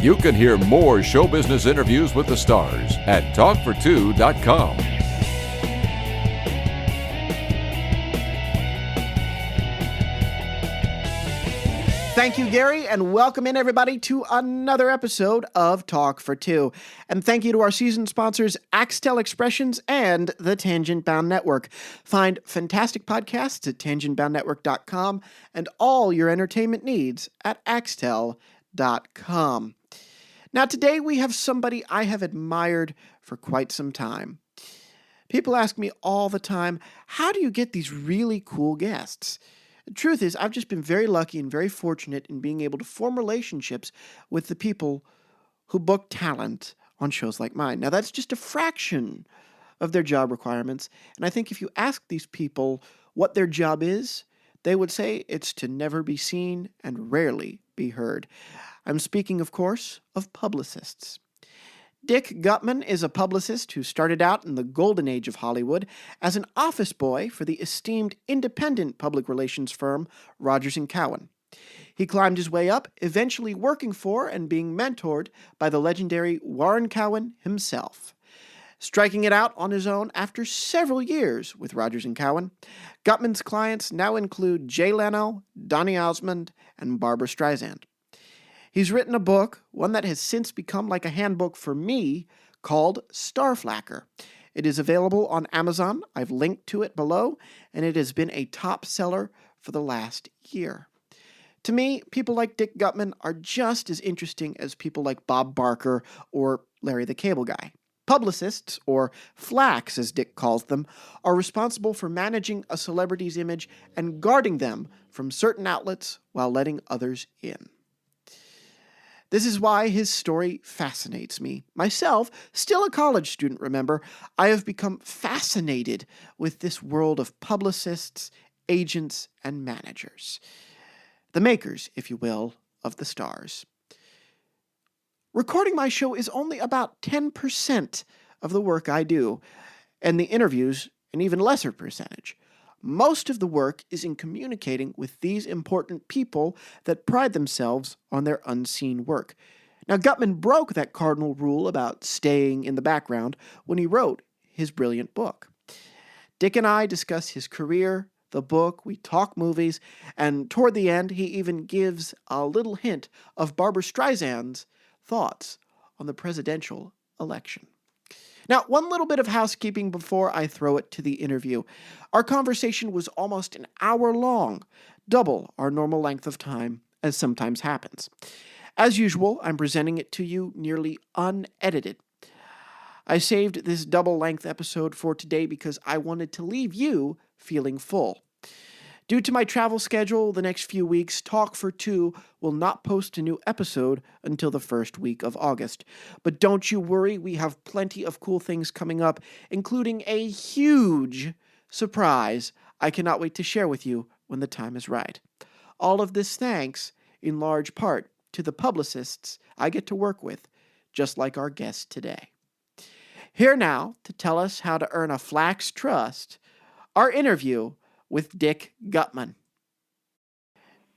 You can hear more show business interviews with the stars at talkfor2.com. Thank you, Gary, and welcome in, everybody, to another episode of Talk for Two. And thank you to our season sponsors, Axtel Expressions and the Tangent Bound Network. Find fantastic podcasts at tangentboundnetwork.com and all your entertainment needs at axtel.com. Now, today we have somebody I have admired for quite some time. People ask me all the time, how do you get these really cool guests? The truth is, I've just been very lucky and very fortunate in being able to form relationships with the people who book talent on shows like mine. Now, that's just a fraction of their job requirements, and I think if you ask these people what their job is, they would say it's to never be seen and rarely be heard. I'm speaking, of course, of publicists. Dick Guttman is a publicist who started out in the golden age of Hollywood as an office boy for the esteemed independent public relations firm Rogers Cowan. He climbed his way up, eventually working for and being mentored by the legendary Warren Cowan himself. Striking it out on his own after several years with Rogers Cowan, Guttman's clients now include Jay Leno, Donny Osmond, and Barbra Streisand. He's written a book, one that has since become like a handbook for me, called Starflacker. It is available on Amazon. I've linked to it below, and it has been a top seller for the last year. To me, people like Dick Guttman are just as interesting as people like Bob Barker or Larry the Cable Guy. Publicists, or flacks as Dick calls them, are responsible for managing a celebrity's image and guarding them from certain outlets while letting others in. This is why his story fascinates me. Myself, still a college student, remember, I have become fascinated with this world of publicists, agents, and managers. The makers, if you will, of the stars. Recording my show is only about 10% of the work I do, and the interviews an even lesser percentage. Most of the work is in communicating with these important people that pride themselves on their unseen work. Now, Guttman broke that cardinal rule about staying in the background when he wrote his brilliant book. Dick and I discuss his career, the book, we talk movies, and toward the end, he even gives a little hint of Barbra Streisand's thoughts on the presidential election. Now, one little bit of housekeeping before I throw it to the interview. Our conversation was almost an hour long, double our normal length of time, as sometimes happens. As usual, I'm presenting it to you nearly unedited. I saved this double-length episode for today because I wanted to leave you feeling full. Due to my travel schedule the next few weeks, Talk for Two will not post a new episode until the first week of August. But don't you worry, we have plenty of cool things coming up, including a huge surprise I cannot wait to share with you when the time is right. All of this thanks, in large part, to the publicists I get to work with, just like our guest today. Here now, to tell us how to earn a flack's trust, our interview with Dick Guttman.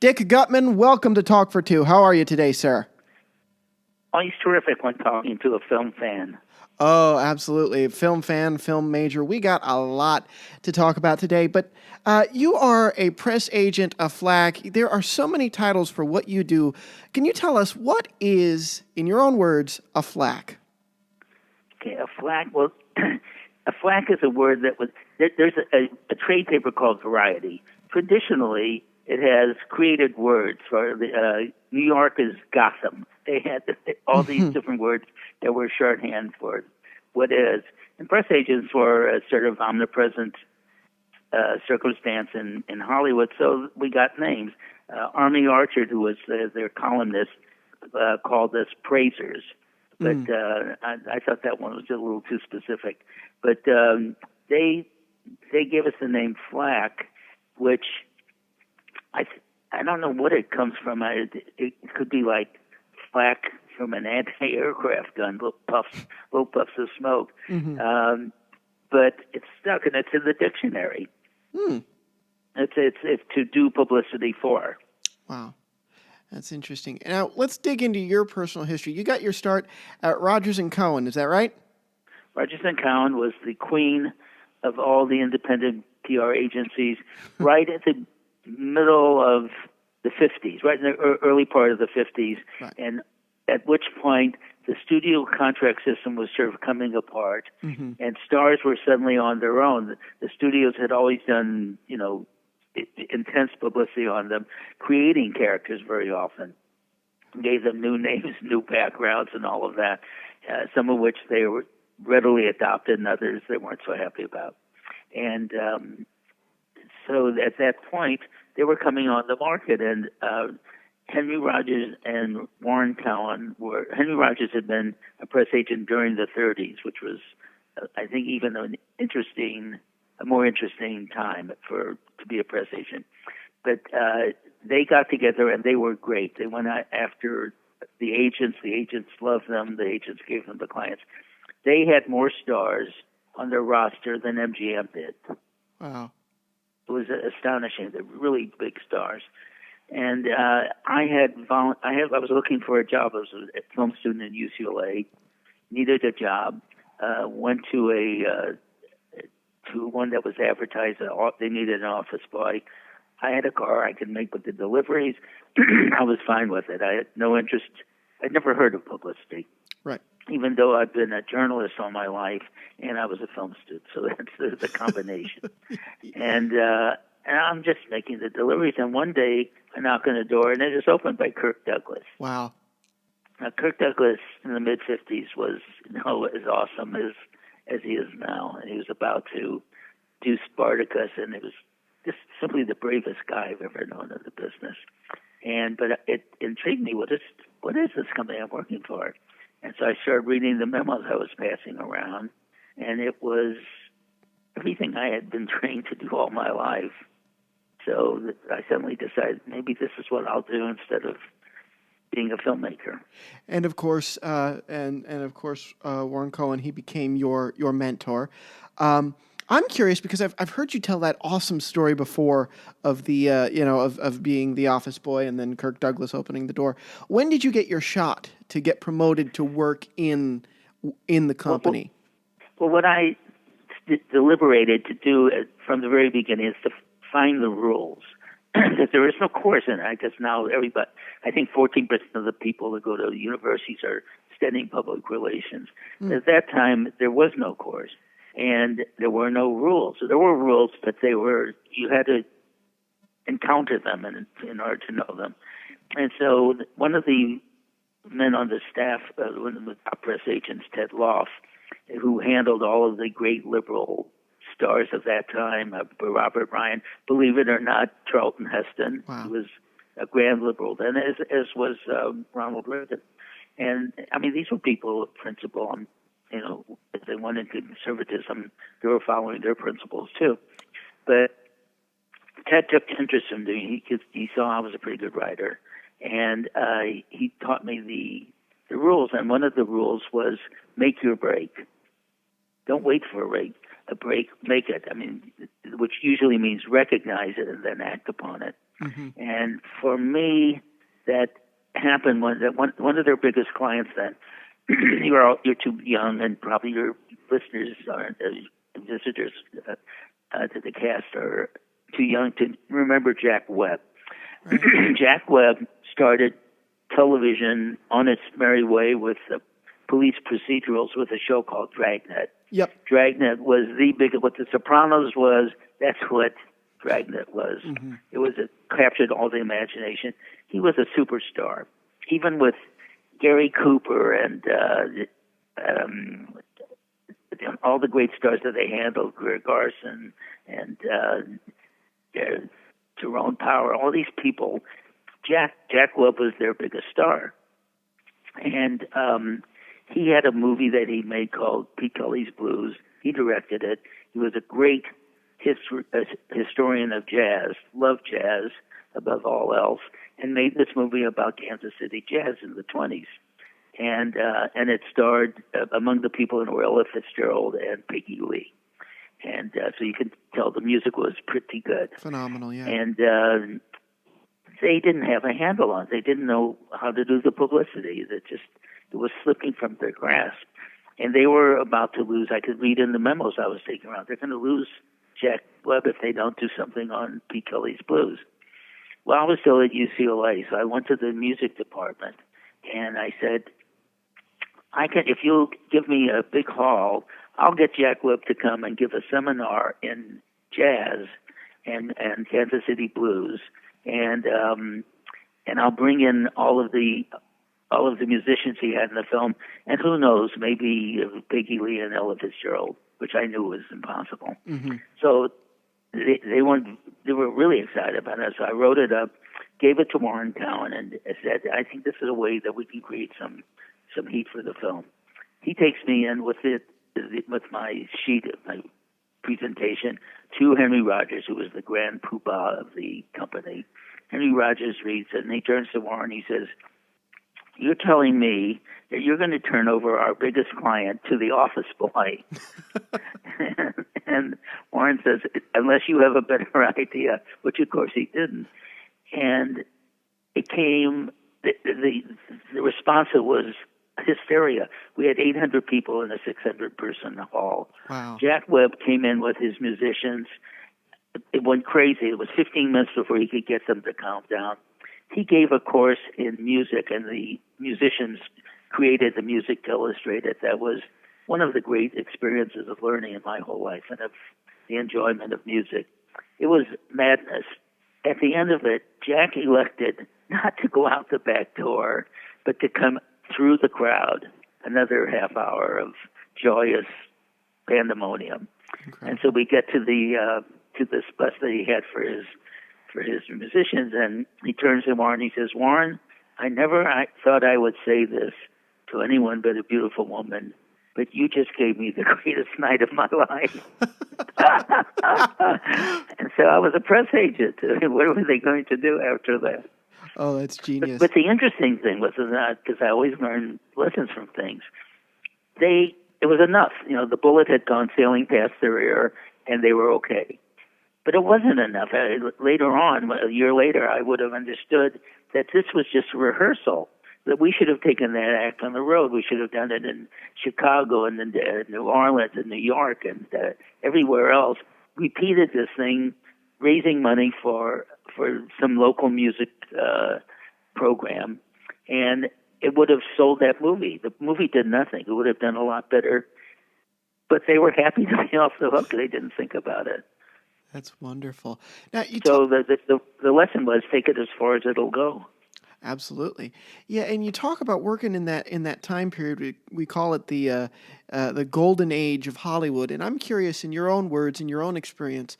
Dick Guttman, welcome to Talk for Two. How are you today, sir? Oh, he's terrific when talking to a film fan. Oh, absolutely. Film fan, film major. We got a lot to talk about today, but you are a press agent, a flack. There are so many titles for what you do. Can you tell us what is, in your own words, a flack? Okay, a flack. Well, a flack is a word that was. There's a trade paper called Variety. Traditionally, it has created words for the New York is Gotham. They had all these different words that were shorthand for what is. And press agents were a sort of omnipresent circumstance in Hollywood, so we got names. Army Archer, who was their columnist, called us praisers. But I thought that one was a little too specific. But they gave us the name Flack, which I don't know what it comes from. It could be like flak from an anti-aircraft gun, little puffs of smoke. Mm-hmm. But it's stuck, and it's in the dictionary. It's to do publicity for. Wow. That's interesting. Now, let's dig into your personal history. You got your start at Rogers & Cowan, is that right? Rogers & Cowan was the queen of all the independent PR agencies right at the middle of the 50s, right in the early part of the 50s, Right. and at which point the studio contract system was sort of coming apart, and stars were suddenly on their own. The studios had always done, intense publicity on them, creating characters very often, gave them new names, new backgrounds, and all of that, some of which they were readily adopted and others they weren't so happy about. And so at that point, they were coming on the market, and Henry Rogers and Warren Cowan Henry Rogers had been a press agent during the 30s, which was, I think, even a more interesting time to be a press agent. But they got together, and they were great. They went out after the agents. The agents loved them. The agents gave them the clients. They had more stars on their roster than MGM did. Wow. It was astonishing. They're really big stars. And I was looking for a job. I was a film student at UCLA, needed a job, went to one that was advertised. They needed an office boy. I had a car. I could make with the deliveries. I was fine with it. I had no interest. I'd never heard of publicity. Right. Even though I've been a journalist all my life, and I was a film student, so that's the combination. And I'm just making the deliveries, and one day I knock on the door, and it is opened by Kirk Douglas. Wow. Now, Kirk Douglas in the mid-'50s was as awesome as he is now, and he was about to do Spartacus, and it was just simply the bravest guy I've ever known in the business. But it intrigued me. What is this company I'm working for? And so I started reading the memos I was passing around, and it was everything I had been trained to do all my life. So I suddenly decided maybe this is what I'll do instead of being a filmmaker. And of course, Warren Cowan, he became your mentor. I'm curious because I've heard you tell that awesome story before of the of being the office boy and then Kirk Douglas opening the door. When did you get your shot to get promoted to work in the company? Well, what I deliberated to do from the very beginning is to find the rules. Because there is no course in it. I guess now I think 14% of the people that go to the universities are studying public relations. At that time, there was no course. And there were no rules. So there were rules, but you had to encounter them in order to know them. And so one of the men on the staff, one of the top press agents, Ted Loff, who handled all of the great liberal stars of that time, Robert Ryan, believe it or not, Charlton Heston, wow. who was a grand liberal then, as was Ronald Reagan. And, I mean, these were people of principle. If they went into conservatism, they were following their principles too. But Ted took interest in me. He saw I was a pretty good writer, and he taught me the rules. And one of the rules was make your break. Don't wait for a break. Make it. I mean, which usually means recognize it and then act upon it. Mm-hmm. And for me, that happened when one of their biggest clients then. You're too young, and probably your listeners aren't visitors to the cast are too young to remember Jack Webb. Right. Jack Webb started television on its merry way with police procedurals with a show called Dragnet. Yep. Dragnet was what The Sopranos was. That's what Dragnet was. Mm-hmm. It captured all the imagination. He was a superstar, even with Gary Cooper and all the great stars that they handled, Greer Garson and Tyrone Power, all these people. Jack Webb was their biggest star. And he had a movie that he made called Pete Kelly's Blues. He directed it. He was a great historian of jazz, loved jazz above all else, and made this movie about Kansas City jazz in the 20s. And it starred among the people in Ella Fitzgerald and Peggy Lee. And so you can tell the music was pretty good. Phenomenal, yeah. And they didn't have a handle on it. They didn't know how to do the publicity. It was slipping from their grasp. And they were about to lose. I could read in the memos I was taking around. They're going to lose Jack Webb if they don't do something on Pete Kelly's Blues. Well, I was still at UCLA, so I went to the music department, and I said, if you'll give me a big hall, I'll get Jack Webb to come and give a seminar in jazz and Kansas City blues, and I'll bring in all of the musicians he had in the film, and who knows, maybe Peggy Lee and Ella Fitzgerald, which I knew was impossible. Mm-hmm. So they were really excited about it. So I wrote it up, gave it to Warren Cowan, and said, I think this is a way that we can create some heat for the film. He takes me in with my sheet of my presentation to Henry Rogers, who was the grand poobah of the company. Henry Rogers reads it, and he turns to Warren. He says, "You're telling me that you're going to turn over our biggest client to the office boy." And Warren says, "Unless you have a better idea," which of course he didn't. And it came, the response was hysteria. We had 800 people in a 600-person hall. Wow. Jack Webb came in with his musicians. It went crazy. It was 15 minutes before he could get them to calm down. He gave a course in music, and the musicians created the music to illustrate it. That was one of the great experiences of learning in my whole life and of the enjoyment of music. It was madness. At the end of it, Jack elected not to go out the back door, but to come through the crowd, another half hour of joyous pandemonium. Incredible. And so we get to this bus that he had for his musicians, and he turns to Warren and he says, "Warren, I thought I would say this to anyone but a beautiful woman, but you just gave me the greatest night of my life." And so I was a press agent. What were they going to do after that? Oh, that's genius. But the interesting thing was that, because I always learn lessons from things, it was enough. The bullet had gone sailing past their ear, and they were okay. But it wasn't enough. Later on, a year later, I would have understood that this was just a rehearsal, that we should have taken that act on the road. We should have done it in Chicago and in New Orleans and New York and everywhere else. Repeated this thing, raising money for some local music program, and it would have sold that movie. The movie did nothing. It would have done a lot better, but they were happy to be off the hook. They didn't think about it. That's wonderful. Now, the lesson was, take it as far as it'll go. Absolutely. Yeah, and you talk about working in that time period. We call it the golden age of Hollywood. And I'm curious, in your own words, in your own experience,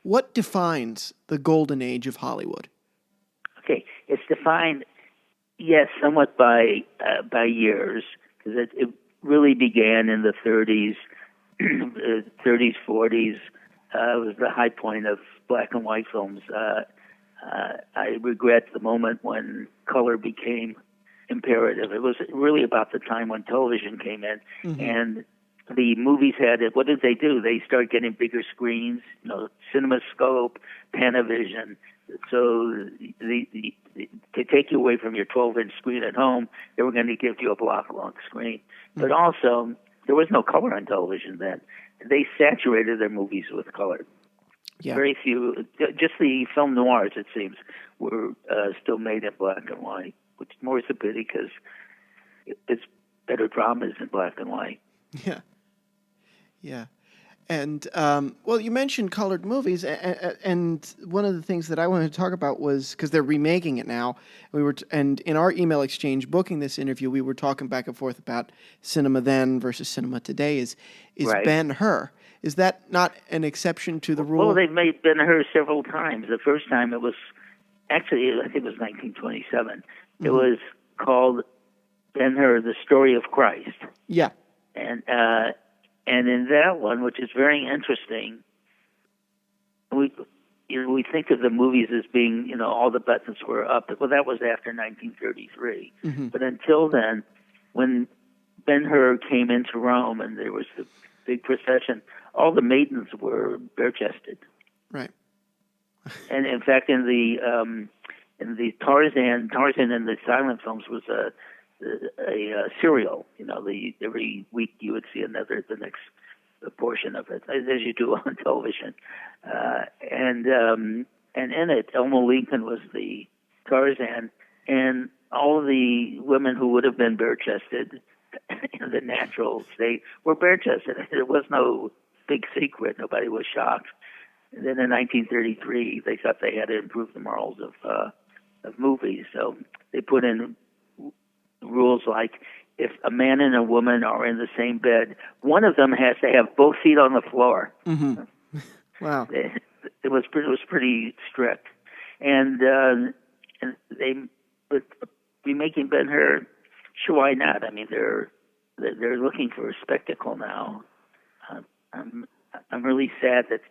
what defines the golden age of Hollywood? Okay, it's defined, yes, somewhat by years, because it really began in the 30s, 40s. It was the high point of black and white films. I regret the moment when color became imperative. It was really about the time when television came in, mm-hmm. and the movies had it. What did they do? They started getting bigger screens, CinemaScope, Panavision. So to take you away from your 12-inch screen at home, they were going to give you a block-long screen. Mm-hmm. But also, there was no color on television then. They saturated their movies with color. Yeah. Very few, just the film noirs, it seems, were still made in black and white, which more is a pity because it's better dramas in black and white. Yeah. Yeah. And, you mentioned colored movies, and one of the things that I wanted to talk about was, because they're remaking it now, and in our email exchange booking this interview, we were talking back and forth about cinema then versus cinema today. Is right. Ben-Hur. Is that not an exception to the rule? Well, they've made Ben-Hur several times. The first time it was, actually, I think it was 1927. Mm-hmm. It was called Ben-Hur, The Story of Christ. Yeah. And in that one, which is very interesting, we think of the movies as being, all the buttons were up. Well, that was after 1933. Mm-hmm. But until then, when Ben-Hur came into Rome and there was the big procession, all the maidens were bare-chested. Right. And in fact, in and the Tarzan in the silent films was a serial. Every week you would see the next portion of it, as you do on television. And in it, Elma Lincoln was the Tarzan, and all the women who would have been bare-chested in the natural state were bare-chested. There was no big secret. Nobody was shocked. And then in 1933, they thought they had to improve the morals of movies, so they put in rules like, if a man and a woman are in the same bed, one of them has to have both feet on the floor. Mm-hmm. Wow. It was pretty strict, and they would be making Ben-Hur. Sure, why not? I mean, they're looking for a spectacle now. I'm really sad that.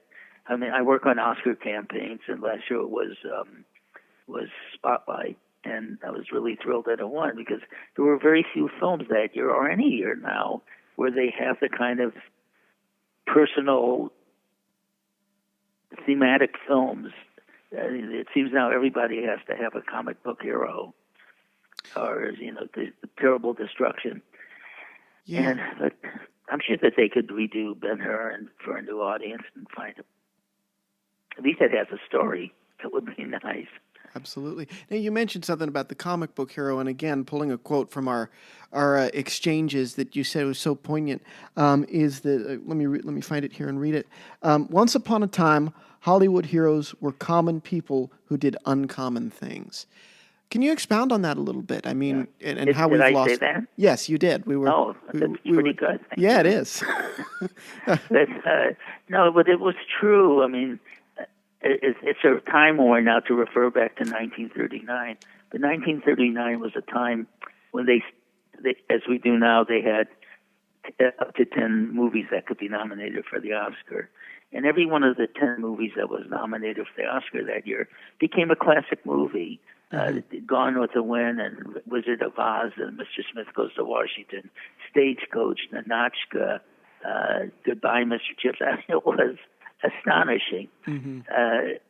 I mean, I work on Oscar campaigns, and last year it was Spotlight, and I was really thrilled that it won, because there were very few films that year, or any year now, where they have the kind of personal thematic films. It seems now everybody has to have a comic book hero, or the terrible destruction. Yeah. But I'm sure that they could redo Ben-Hur and for a new audience and find it. At least it has a story. That would be nice. Absolutely. Now, you mentioned something about the comic book hero, and again, pulling a quote from our exchanges that you said was so poignant, is that let me find it here and read it. Once upon a time, Hollywood heroes were common people who did uncommon things. Can you expound on that a little bit? I mean, and how we've lost. Did I lost. say that? Yes, you did. We were. Oh, that's pretty good. Yeah, it is. No, but it was true. I mean, it's a time war now to refer back to 1939. But 1939 was a time when they, as we do now, they had up to 10 movies that could be nominated for the Oscar. And every one of the 10 movies that was nominated for the Oscar that year became a classic movie. Gone with the Wind and Wizard of Oz and Mr. Smith Goes to Washington, Stagecoach, Ninotchka, Goodbye, Mr. Chips. I mean, it was astonishing. Mm-hmm.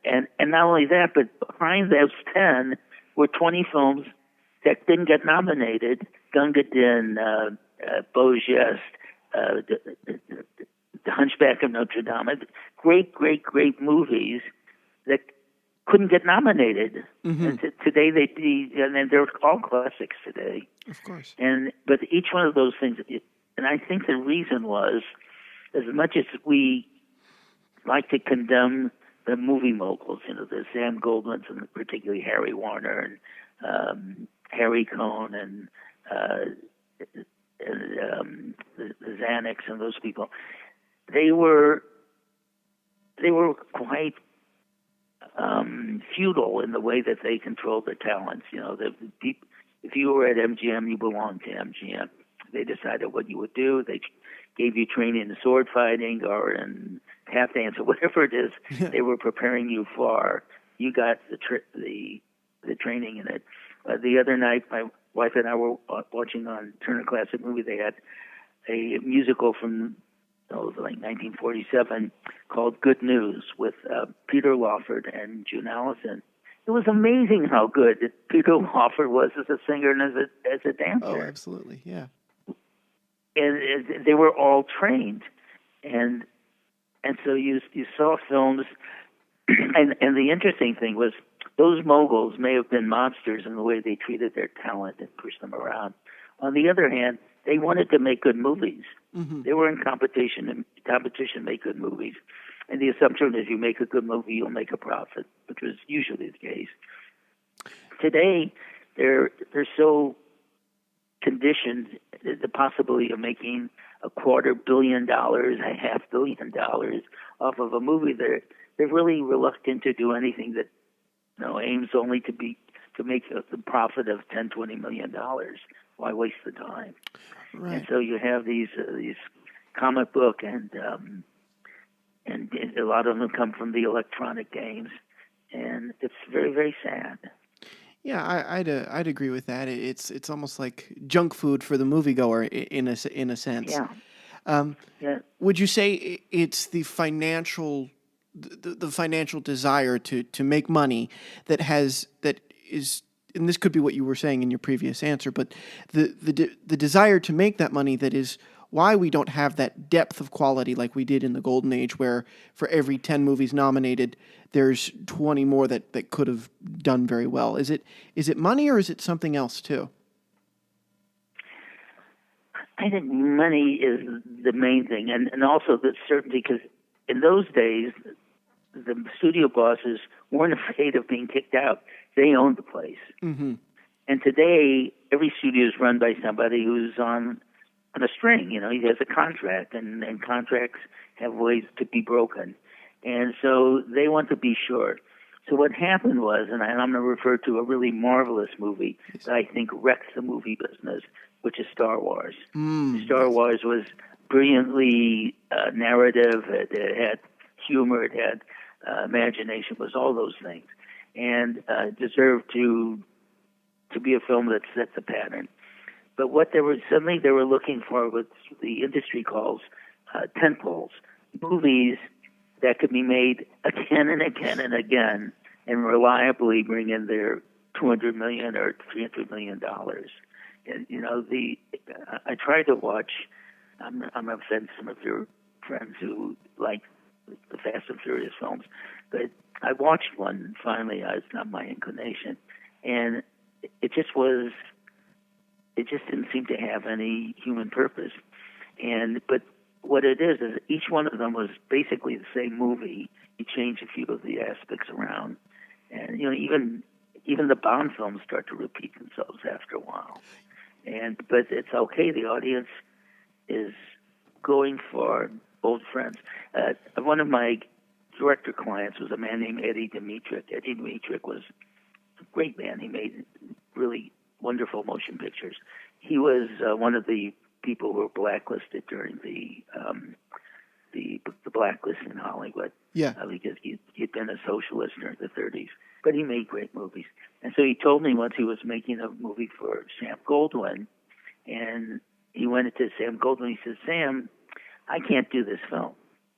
And not only that, but behind those 10 were 20 films that didn't get nominated. Gunga Din, Beau Geste, The Hunchback of Notre Dame. Great, great, great movies that couldn't get nominated. Mm-hmm. And today and they're all classics today. Of course. But each one of those things, and I think the reason was, as much as we like to condemn the movie moguls, the Sam Goldwyn's, and particularly Harry Warner and Harry Cohn and the Zanucks and those people, they were quite feudal in the way that they controlled their talents. If you were at MGM, you belonged to MGM. They decided what you would do. They gave you training in sword fighting or in tap dance or whatever it is they were preparing you for. You got the training in it. The other night, my wife and I were watching on Turner Classic Movie. They had a musical from like 1947 called Good News with Peter Lawford and June Allison. It was amazing how good Peter Lawford was as a singer and as a dancer. Oh, absolutely, yeah. And they were all trained, and so you saw films, and the interesting thing was those moguls may have been monsters in the way they treated their talent and pushed them around. On the other hand, they wanted to make good movies. Mm-hmm. They were in competition to make good movies. And the assumption is you make a good movie, you'll make a profit, which was usually the case. Today, they're so conditioned, the possibility of making $250 million, $500 million off of a movie, they're really reluctant to do anything that aims only to make the profit of $10-20 million. Why waste the time? Right. And so you have these comic book and a lot of them come from the electronic games, and it's very, very sad. Yeah, I'd agree with that. It's almost like junk food for the moviegoer in a sense. Yeah. Yeah. Would you say it's the financial desire to make money that is, and this could be what you were saying in your previous answer, but the desire to make that money, that is why we don't have that depth of quality like we did in the golden age, where for every 10 movies nominated, there's 20 more that could have done very well. Is it money, or is it something else too? I think money is the main thing, and also the certainty, because in those days, the studio bosses weren't afraid of being kicked out. They owned the place. Mm-hmm. And today, every studio is run by somebody who's on a string. You know, he has a contract, and contracts have ways to be broken. And so they want to be sure. So what happened was, and I'm going to refer to a really marvelous movie that I think wrecked the movie business, which is Star Wars. Star Wars was brilliantly narrative. It had humor. It had imagination. It was all those things, and deserved to be a film that set the pattern. But what they were looking for, what the industry calls tentpoles, movies that could be made again and again and again, and reliably bring in their $200 million or $300 million. And, you know, I tried to watch. I'm offending some of your friends who like the Fast and Furious films, but I watched one finally. It's not my inclination, and it just was. It just didn't seem to have any human purpose. But what it is each one of them was basically the same movie. You change a few of the aspects around, and you know, even the Bond films start to repeat themselves after a while. But it's okay. The audience is going for old friends. One of my director clients was a man named Eddie Dmytryk. Eddie Dmytryk was a great man. He made really wonderful motion pictures. He was one of the people who were blacklisted during the blacklist in Hollywood. Yeah. Because he'd been a socialist during the 30s. But he made great movies. And so he told me once he was making a movie for Sam Goldwyn, and he went into Sam Goldwyn. He said, "Sam, I can't do this film.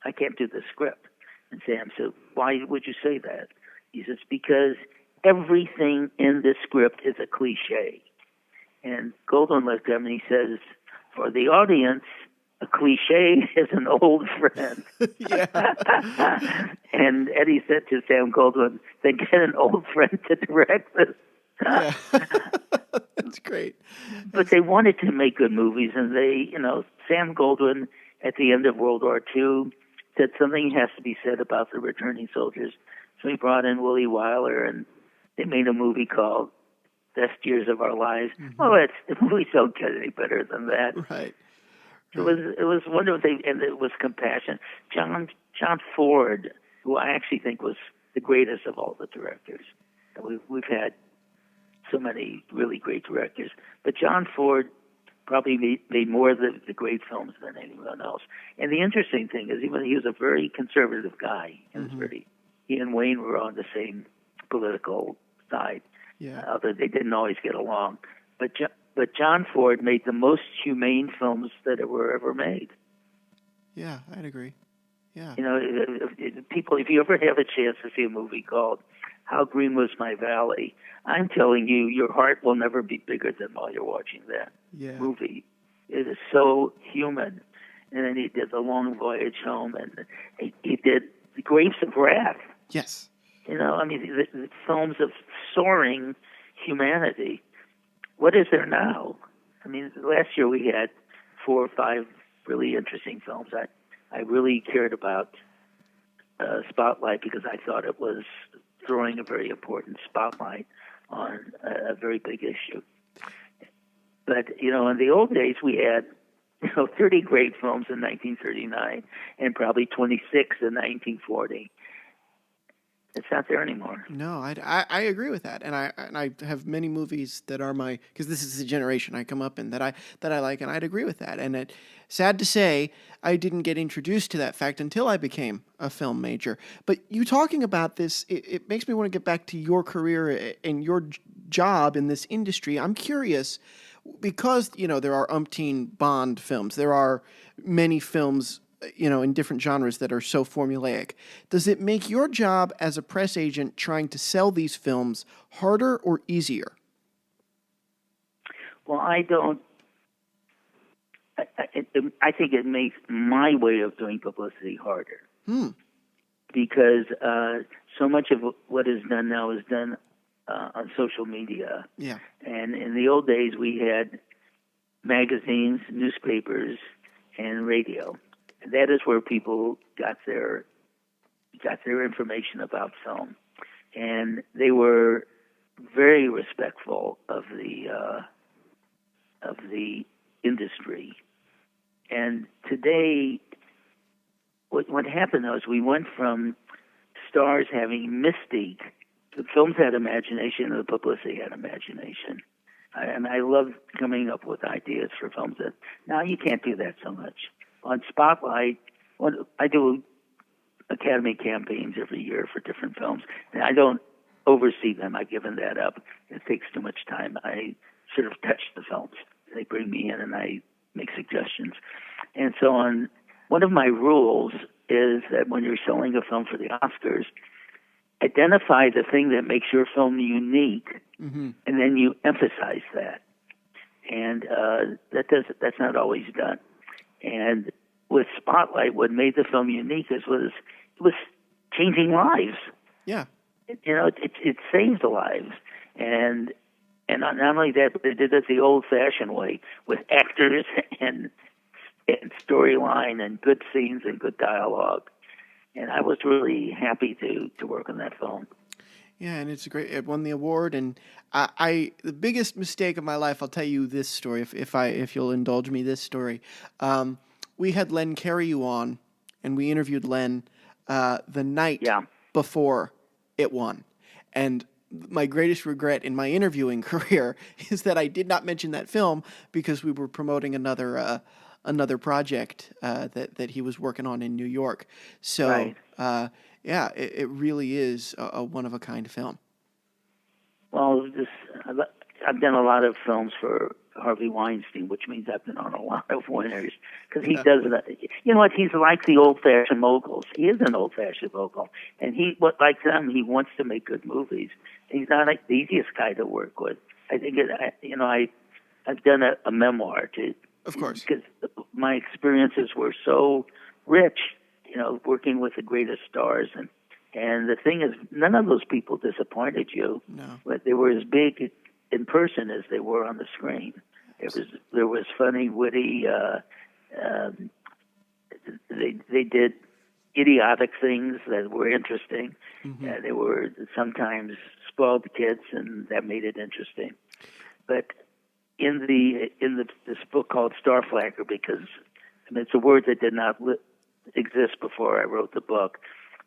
I can't do this script." And Sam said, "Why would you say that?" He says, "Because everything in this script is a cliche." And Goldwyn looked at him and he says, "For the audience, a cliche is an old friend." And Eddie said to Sam Goldwyn, "Then get an old friend to direct this." Yeah. That's great. But they wanted to make good movies, and Sam Goldwyn at the end of World War II said something has to be said about the returning soldiers. So he brought in Willie Wyler, and they made a movie called Best Years of Our Lives. Mm-hmm. Well, the movies don't get any better than that. Right. It was wonderful, and it was compassion. John Ford, who I actually think was the greatest of all the directors. We've had so many really great directors, but John Ford probably made more of the great films than anyone else. And the interesting thing is, even he was a very conservative guy. He and Wayne were on the same political side, although they didn't always get along. But John Ford made the most humane films that were ever made. Yeah, I'd agree. Yeah. You know, if you ever have a chance to see a movie called How Green Was My Valley, I'm telling you, your heart will never be bigger than while you're watching that movie. It is so human. And then he did The Long Voyage Home, and he did The Grapes of Wrath. Yes. You know, I mean, the films of soaring humanity. What is there now? I mean, last year we had 4 or 5 really interesting films. I really cared about Spotlight because I thought it was throwing a very important spotlight on a very big issue. But, you know, in the old days we had, 30 great films in 1939 and probably 26 in 1940. It's not there anymore. No, I agree with that, and I have many movies that are because this is the generation I come up in that I like, and I'd agree with that. And sad to say, I didn't get introduced to that fact until I became a film major. But you talking about this, it makes me want to get back to your career and your job in this industry. I'm curious because there are umpteen Bond films, there are many films in different genres that are so formulaic. Does it make your job as a press agent trying to sell these films harder or easier? Well, I don't. I think it makes my way of doing publicity harder. Because so much of what is done now is done on social media. Yeah. And in the old days, we had magazines, newspapers, and radio. And that is where people got their information about film. And they were very respectful of the industry. And today, what happened was we went from stars having mystique. The films had imagination, and the publicity had imagination. And I love coming up with ideas for films that now you can't do that so much. On Spotlight, I do Academy campaigns every year for different films, and I don't oversee them. I've given that up. It takes too much time. I sort of touch the films. They bring me in, and I make suggestions. And so one of my rules is that when you're selling a film for the Oscars, identify the thing that makes your film unique, and then you emphasize that. And that's not always done. And with Spotlight, what made the film unique was changing lives. Yeah. It saved lives. And not only that, but they did it the old-fashioned way with actors and storyline and good scenes and good dialogue. And I was really happy to work on that film. Yeah, and it won the award. And the biggest mistake of my life, I'll tell you this story, if you'll indulge me this story. We had Len Cariou on, and we interviewed Len the night before it won. And my greatest regret in my interviewing career is that I did not mention that film because we were promoting another project that he was working on in New York. So, right. It really is a one-of-a-kind film. Well, I've done a lot of films for Harvey Weinstein, which means I've been on a lot of winners, because he does that. You know what? He's like the old-fashioned moguls. He is an old-fashioned mogul, and like them, he wants to make good movies. He's not like the easiest guy to work with. I think I've done a memoir too. Of course. Because my experiences were so rich, working with the greatest stars. And the thing is, none of those people disappointed you. No. But they were as big in person as they were on the screen. There was funny, witty, they did idiotic things that were interesting. Mm-hmm. They were sometimes spoiled kids, and that made it interesting. But in this book called Starflacker, because it's a word that did not exist before I wrote the book,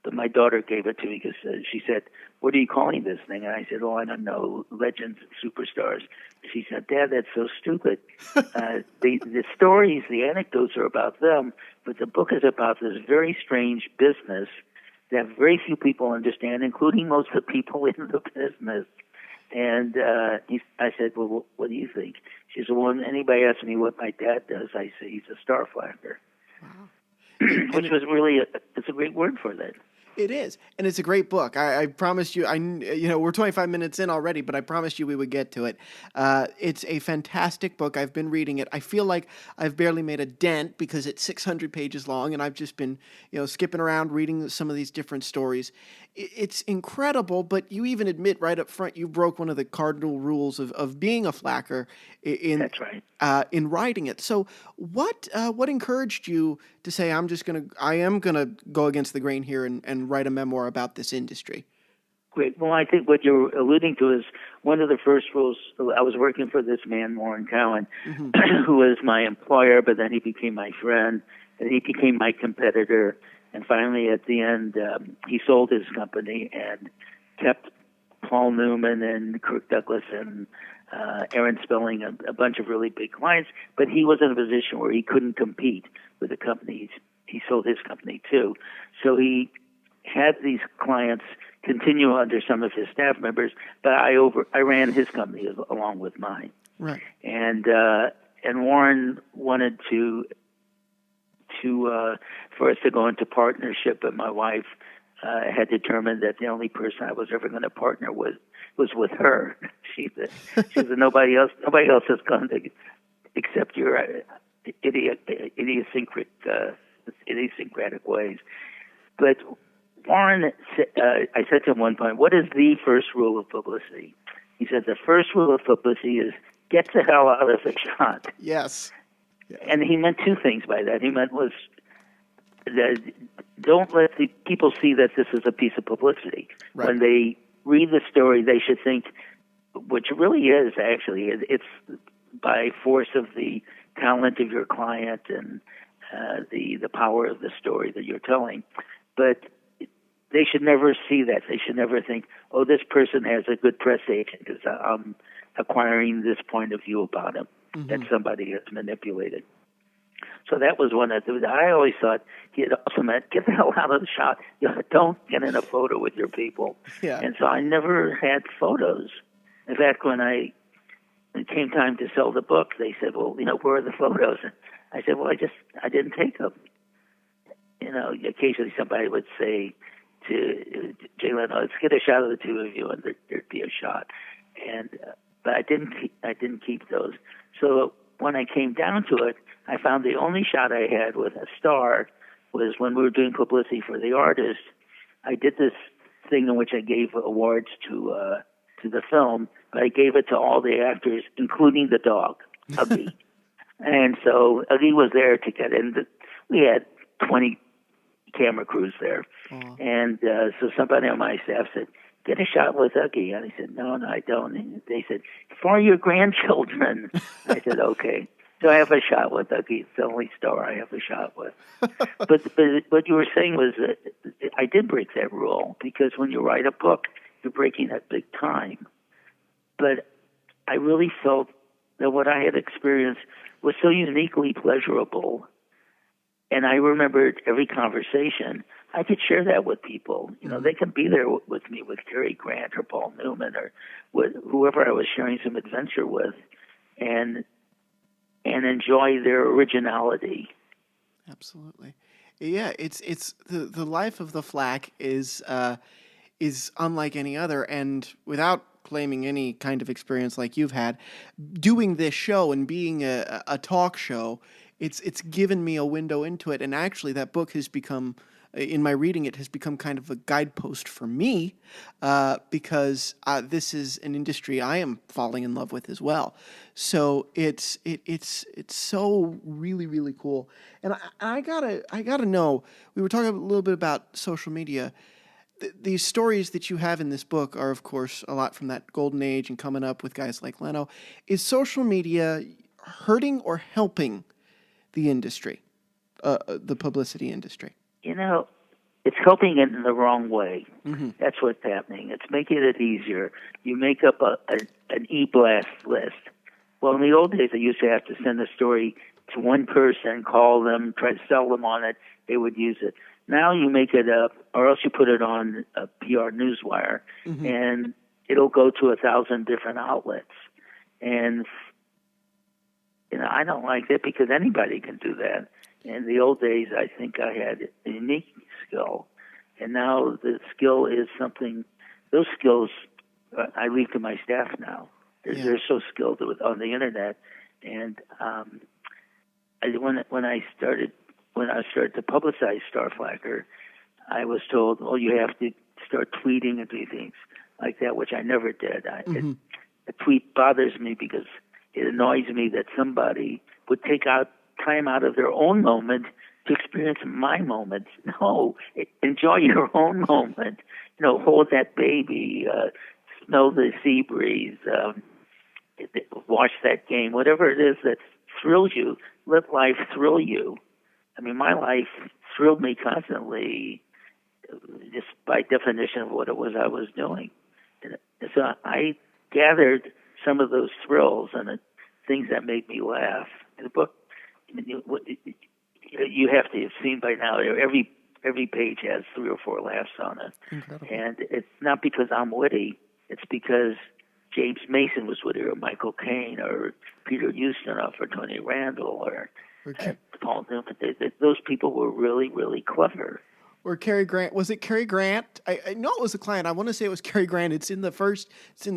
but my daughter gave it to me because she said, "What are you calling this thing?" And I said, "Oh, I don't know, legends and superstars." She said, "Dad, that's so stupid. The stories, the anecdotes are about them, but the book is about this very strange business that very few people understand, including most of the people in the business." And I said, "Well, what do you think?" She said, "Well, when anybody asks me what my dad does, I say he's a starflacker." Wow. Which was really it's a great word for that. It is, and it's a great book. I promised you. We're 25 minutes in already, but I promised you we would get to it. It's a fantastic book. I've been reading it. I feel like I've barely made a dent because it's 600 pages long, and I've just been, skipping around reading some of these different stories. It's incredible, but you even admit right up front you broke one of the cardinal rules of being a flacker That's right. In writing it. So what encouraged you to say I am gonna go against the grain here and write a memoir about this industry? Great. Well, I think what you're alluding to is one of the first rules. I was working for this man, Warren Cowan, mm-hmm. who was my employer, but then he became my friend, and he became my competitor. And finally, at the end, he sold his company and kept Paul Newman and Kirk Douglas and Aaron Spelling, a bunch of really big clients. But he was in a position where he couldn't compete with the companies. He sold his company too. So he had these clients continue under some of his staff members, but I ran his company along with mine. Right. And Warren wanted to for us to go into partnership, and my wife had determined that the only person I was ever going to partner with was with her. She said nobody else is going to accept your idiosyncratic ways. But Warren, I said to him one point, what is the first rule of publicity? He said the first rule of publicity is get the hell out of the shot. Yes. And he meant two things by that. He meant was that don't let the people see that this is a piece of publicity. Right. When they read the story, they should think, which really is actually, it's by force of the talent of your client and the power of the story that you're telling. But they should never see that. They should never think, oh, this person has a good press agent because I'm acquiring this point of view about him that somebody has manipulated. So that was one of the, I always thought he had also meant, get the hell out of the shot. Don't get in a photo with your people. Yeah. And so I never had photos. In fact, when it came time to sell the book, they said, well, where are the photos? And I said, well, I didn't take them. Occasionally somebody would say to Jay Leno, let's get a shot of the two of you, and there'd be a shot. And but I didn't keep those. So when I came down to it, I found the only shot I had with a star was when we were doing publicity for the artist. I did this thing in which I gave awards to the film, but I gave it to all the actors, including the dog, Uggy. And so Uggy was there to get in. We had 20 camera crews there. And so somebody on my staff said, get a shot with Uggy. And I said, no, I don't. And they said, for your grandchildren. I said, okay. So I have a shot with Uggy. It's the only star I have a shot with. But what you were saying was that I did break that rule, because when you write a book, you're breaking that big time. But I really felt that what I had experienced was so uniquely pleasurable. And I remembered every conversation. I could share that with people. They can be there with me, with Cary Grant or Paul Newman or with whoever I was sharing some adventure with, and enjoy their originality. Absolutely. Yeah, it's the life of the flack is unlike any other, and without claiming any kind of experience like you've had, doing this show and being a talk show, it's given me a window into it. And actually that book has become, in my reading, it has become kind of a guidepost for me, because this is an industry I am falling in love with as well. So it's so really, really cool. And I gotta know, we were talking a little bit about social media. These stories that you have in this book are, of course, a lot from that golden age and coming up with guys like Leno. Is social media hurting or helping the industry, the publicity industry? It's helping it in the wrong way. That's what's happening. It's making it easier. You make up an e-blast list. Well, in the old days, I used to have to send a story to one person, call them, try to sell them on it. They would use it. Now you make it up, or else you put it on a PR newswire, and it'll go to 1,000 different outlets. And I don't like that, because anybody can do that. In the old days, I think I had a unique skill, and now the skill is something. Those skills I leave to my staff now. They're so skilled on the internet, and when I started to publicize Starflacker, I was told, "Oh, you have to start tweeting and do things like that," which I never did. A tweet bothers me because it annoys me that somebody would take out time out of their own moment to experience my moment. No, enjoy your own moment. Hold that baby, smell the sea breeze, watch that game, whatever it is that thrills you. Let life thrill you. I mean, my life thrilled me constantly, just by definition of what it was I was doing. And so I gathered some of those thrills and the things that made me laugh. The book, you have to have seen by now, every page has 3 or 4 laughs on it. Incredible. And it's not because I'm witty. It's because James Mason was with her, or Michael Caine, or Peter Ustinov, or Tony Randall, or Paul Newman. Those people were really, really clever. Or Cary Grant. Was it Cary Grant? I know it was a client. I want to say it was Cary Grant. It's in the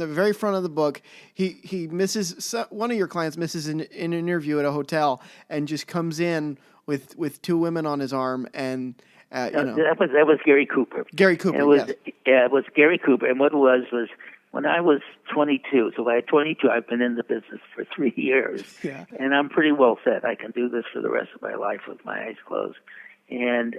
very front of the book. He misses, one of your clients misses an interview at a hotel and just comes in with two women on his arm, and that was Gary Cooper. Gary Cooper, yes. It was Gary Cooper. And what it was when I was 22, so by 22, I've been in the business for 3 years. Yeah. And I'm pretty well set. I can do this for the rest of my life with my eyes closed. And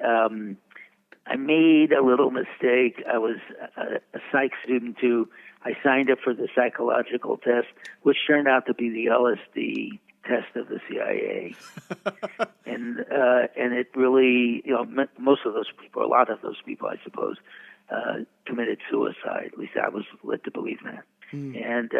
I made a little mistake. I was a psych student too. I signed up for the psychological test, which turned out to be the LSD test of the CIA. and it really, most of those people, a lot of those people, I suppose, committed suicide. At least I was led to believe that. And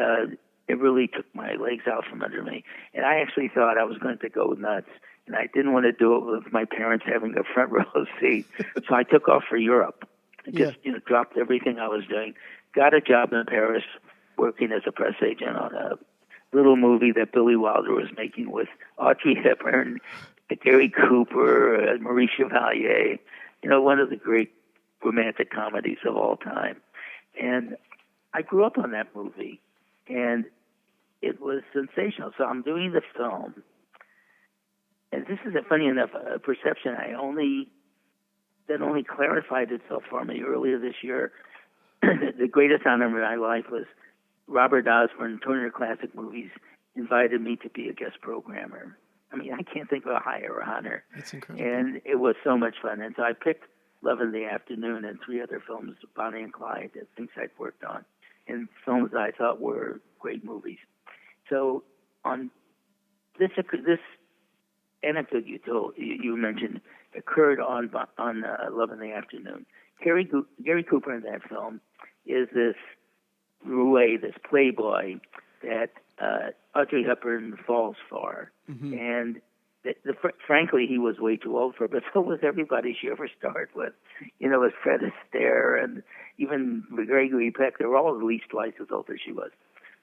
it really took my legs out from under me. And I actually thought I was going to go nuts. And I didn't want to do it with my parents having a front row seat. So I took off for Europe. I just dropped everything I was doing. Got a job in Paris working as a press agent on a little movie that Billy Wilder was making with Audrey Hepburn, Gary Cooper, Marie Chevalier. One of the great romantic comedies of all time. And I grew up on that movie. And it was sensational. So I'm doing the film. And this is, funny enough, a perception that only clarified itself for me earlier this year. The greatest honor of my life was Robert Osborne, Turner Classic Movies, invited me to be a guest programmer. I mean, I can't think of a higher honor. That's incredible. And it was so much fun. And so I picked Love in the Afternoon and 3 other films, Bonnie and Clyde, things I'd worked on, and films that I thought were great movies. So on this anecdote you mentioned occurred on Love in the Afternoon. Gary Cooper in that film is this roue, this playboy that Audrey Hepburn falls for, and frankly, he was way too old for it, but so was everybody she ever starred with. With Fred Astaire and even Gregory Peck. They were all at least twice as old as she was.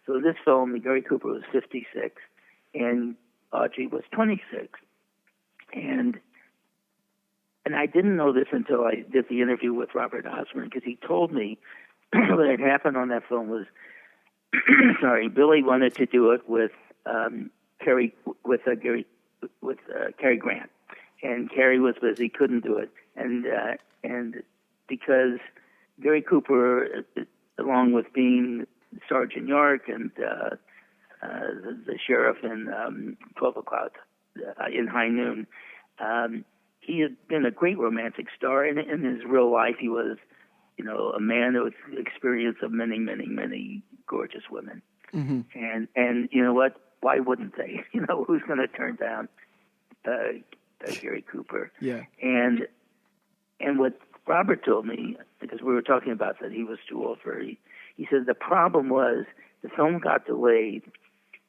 So in this film, Gary Cooper was 56, and Audrey was 26. And I didn't know this until I did the interview with Robert Osborne, because he told me what had happened on that film was, Billy wanted to do it with Cary Grant, and Cary was busy, couldn't do it, and because Gary Cooper, along with being Sergeant York and the sheriff in 12 O'Clock in High Noon, he had been a great romantic star. In his real life, he was, a man with experience of many, many, many gorgeous women. And you know what? Why wouldn't they? Who's going to turn down Gary Cooper? Yeah. And what Robert told me, because we were talking about that he was too old for it, he said the problem was the film got delayed,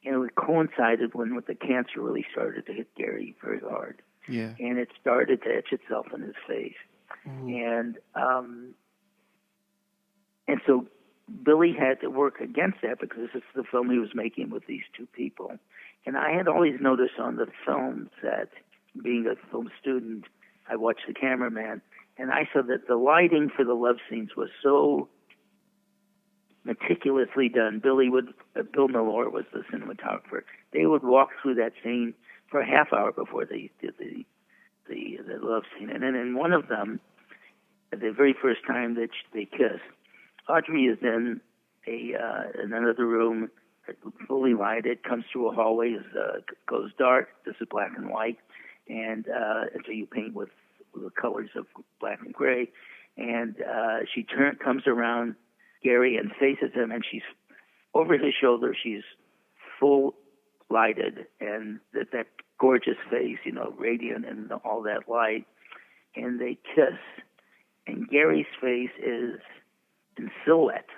and it coincided with the cancer really started to hit Gary very hard. Yeah. And it started to etch itself in his face. And so Billy had to work against that, because it's the film he was making with these two people. And I had always noticed on the film set, being a film student, I watched the cameraman, and I saw that the lighting for the love scenes was so meticulously done. Bill Milor was the cinematographer. They would walk through that scene for a half hour before they did the love scene. And then in one of them, the very first time that they kiss, Audrey is in in another room, fully lighted, comes through a hallway, goes dark. This is black and white, and so you paint with the colors of black and gray. And she comes around Gary and faces him, and she's over his shoulder. She's full lighted, and that gorgeous face, radiant and all that light. And they kiss, and Gary's face is in silhouette.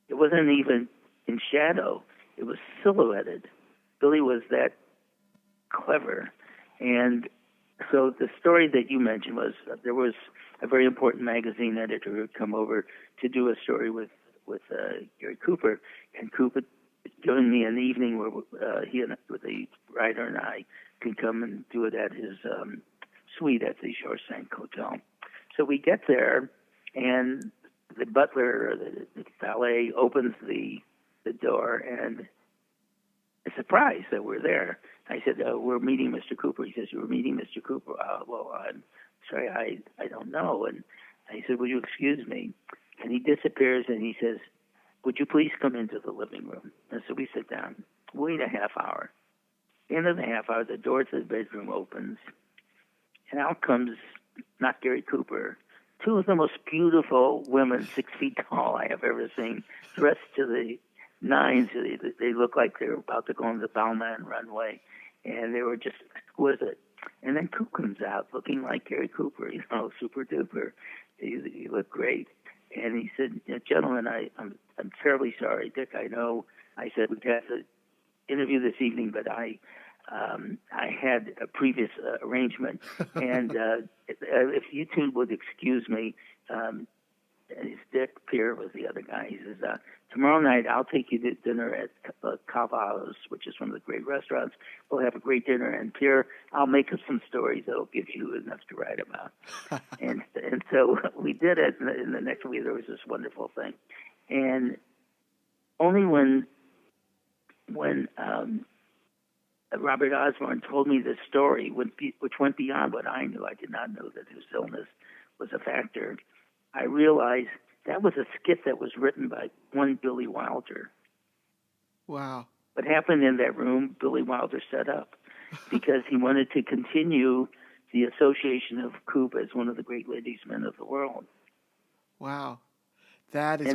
It wasn't even in shadow. It was silhouetted. Billy was that clever. And so the story that you mentioned was there was a very important magazine editor who had come over to do a story with with Gary Cooper, and Cooper joined me in the evening where he and the writer and I could come and do it at his suite at the Shawshank Hotel. So we get there, and the butler, or the valet, opens the door, and a surprise that we're there. I said, we're meeting Mr. Cooper. He says, you're meeting Mr. Cooper? Well, I'm sorry, I don't know. And I said, will you excuse me? And he disappears, and he says, would you please come into the living room? And so we sit down, wait a half hour. End of the half hour, the door to the bedroom opens, and out comes, not Gary Cooper, two of the most beautiful women, 6 feet tall I have ever seen, dressed to the nines. They look like they're about to go on the Balmain runway, and they were just exquisite. And then Coop comes out looking like Gary Cooper, super duper. He looked great. And he said, gentlemen, I'm terribly sorry, Dick. I know I said we'd have to interview this evening, but I had a previous arrangement. And if you two would excuse me, his Dick Peer was the other guy. He says, tomorrow night I'll take you to dinner at Cavallo's, which is one of the great restaurants. We'll have a great dinner, and Peer, I'll make up some stories that'll give you enough to write about. and so we did it, and in the next week there was this wonderful thing. And only when Robert Osborne told me this story, which went beyond what I knew. I did not know that his illness was a factor. I realized that was a skit that was written by one Billy Wilder. Wow. What happened in that room, Billy Wilder set up because he wanted to continue the association of Coop as one of the great ladies' men of the world. Wow. That is...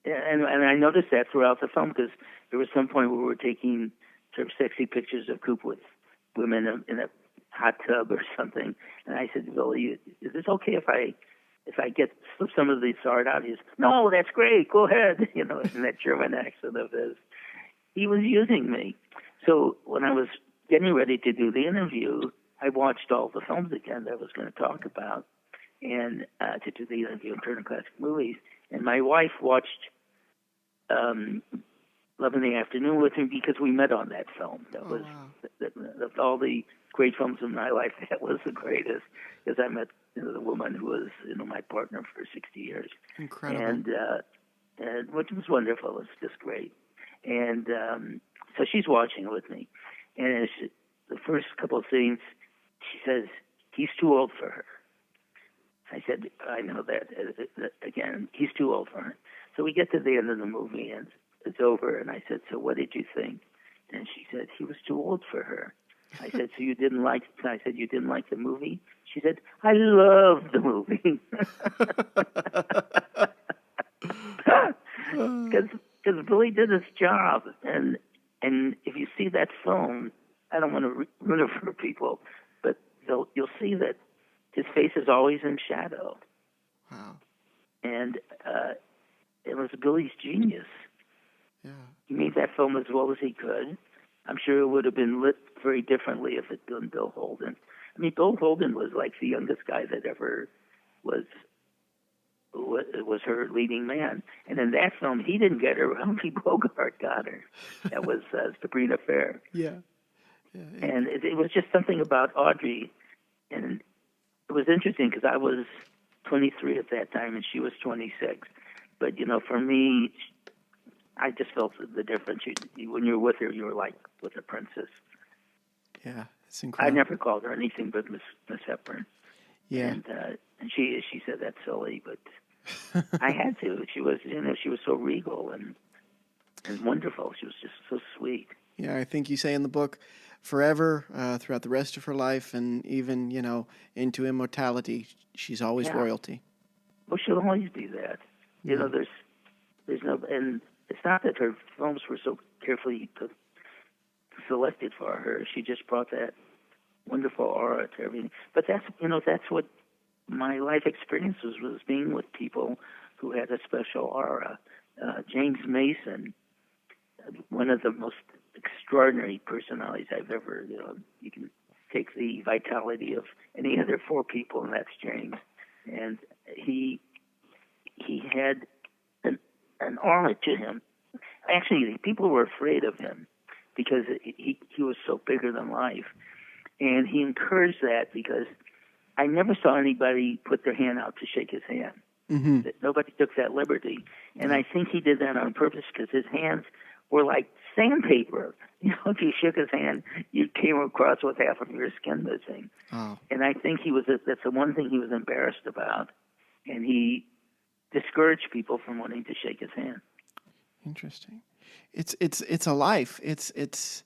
And I noticed that throughout the film, because there was some point where we were taking sort of sexy pictures of Coop with women in a hot tub or something. And I said, Billy, is this okay if I slip some of the art out? He says, no, that's great, go ahead, in that German accent of his. He was using me. So when I was getting ready to do the interview, I watched all the films again that I was going to talk about, and to do the interview in Turner Classic Movies. And my wife watched Love in the Afternoon with me because we met on that film. That was of all the great films in my life, that was the greatest, because I met the woman who was my partner for 60 years. Incredible. And which was wonderful. It was just great. And so she's watching with me. And the first couple of scenes, she says, he's too old for her. I said, I know that. Again, he's too old for her. So we get to the end of the movie, and it's over, and I said, so what did you think? And she said, he was too old for her. I said, so you didn't like the movie? She said, I love the movie. Because Billy did his job. And if you see that film, I don't want to ruin it for people, but you'll see that his face is always in shadow. Wow. And it was Billy's genius. Yeah. He made that film as well as he could. I'm sure it would have been lit very differently if it had been Bill Holden. I mean, Bill Holden was like the youngest guy that ever was her leading man. And in that film, he didn't get her. Humphrey Bogart got her. That was Sabrina Fair. Yeah. And it was just something about Audrey. And it was interesting because I was 23 at that time and she was 26. But, for me, I just felt the difference. When you're with her, you're like with a princess. Yeah, it's incredible. I never called her anything but Miss Hepburn. Yeah. And she said that's silly, but I had to. She was, she was so regal and wonderful. She was just so sweet. Yeah, I think you say in the book, forever, throughout the rest of her life, and even, into immortality, she's always royalty. Well, she'll always be that. There's no, and it's not that her films were so carefully selected for her. She just brought that wonderful aura to everything. But that's what my life experience was being with people who had a special aura. James Mason, one of the most extraordinary personalities I've ever, you can take the vitality of any other four people, and that's James. And he had an aura to him. Actually, people were afraid of him because he was so bigger than life. And he encouraged that because I never saw anybody put their hand out to shake his hand. Mm-hmm. Nobody took that liberty. And I think he did that on purpose because his hands were like sandpaper. You know, if you shook his hand, you came across with half of your skin missing. Oh. And I think that's the one thing he was embarrassed about. And he discouraged people from wanting to shake his hand. Interesting. It's a life. It's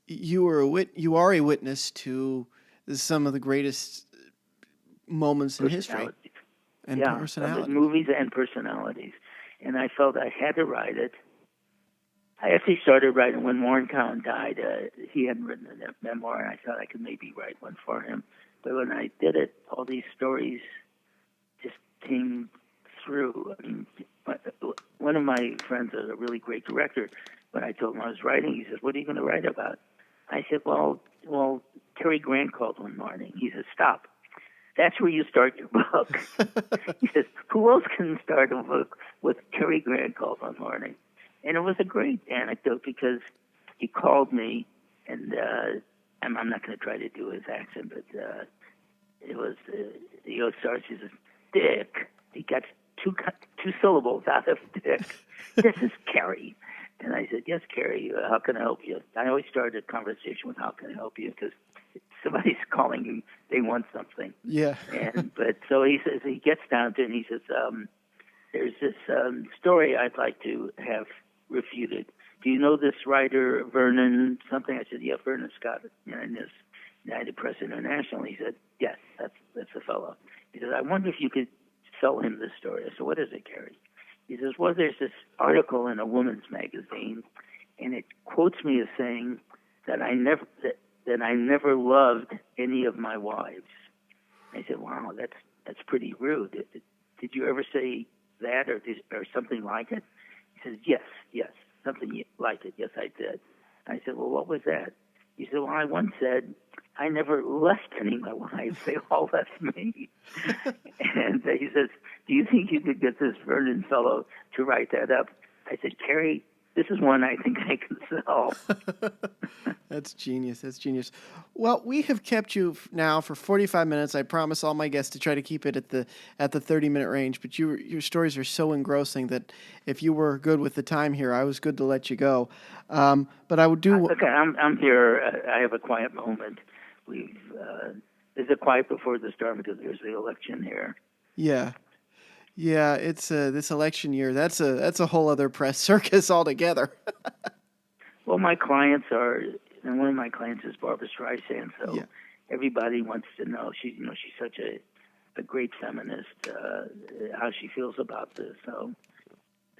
you are a witness to some of the greatest moments in history. And personalities. Movies and personalities. And I felt I had to write it. I actually started writing when Warren Cowan died. He hadn't written a memoir, and I thought I could maybe write one for him. But when I did it, all these stories just came through. I mean, one of my friends, a really great director, when I told him I was writing, he says, "What are you going to write about?" I said, well, Cary Grant called one morning. He says, "Stop. That's where you start your book." He says, "Who else can start a book with Cary Grant called one morning?" And it was a great anecdote because he called me, and I'm not going to try to do his accent, but it was the starts. He says, "Dick." He got two syllables out of Dick. "This is Cary." And I said, "Yes, Cary, how can I help you?" I always start a conversation with "How can I help you?" because somebody's calling you, they want something. Yeah. But so he says, he gets down to it and he says, "There's this story I'd like to have refuted. Do you know this writer, Vernon something?" I said, "Yeah, Vernon Scott, in this United Press International." He said, "Yes, that's the fellow." He said, "I wonder if you could sell him this story." I said, "What is it, Cary?" He says, "Well, there's this article in a woman's magazine, and it quotes me as saying that I never loved any of my wives." I said, "Wow, that's pretty rude. Did you ever say that or something like it?" He says, Yes, something like it. Yes, I did." I said, "Well, what was that?" He said, "Well, I once said I never left any of my wives. They all left me." And he says, "Do you think you could get this Vernon fellow to write that up?" I said, "Cary, this is one I think I can sell." That's genius. That's genius. Well, we have kept you now for 45 minutes. I promise all my guests to try to keep it at the 30-minute range. But your stories are so engrossing that if you were good with the time here, I was good to let you go. But I would do. Okay, I'm here. I have a quiet moment. There's a quiet before the storm because there's the election here. Yeah. It's this election year. That's a whole other press circus altogether. Well, my clients are. And one of my clients is Barbra Streisand, so everybody wants to know. She's such a great feminist. How she feels about this. So,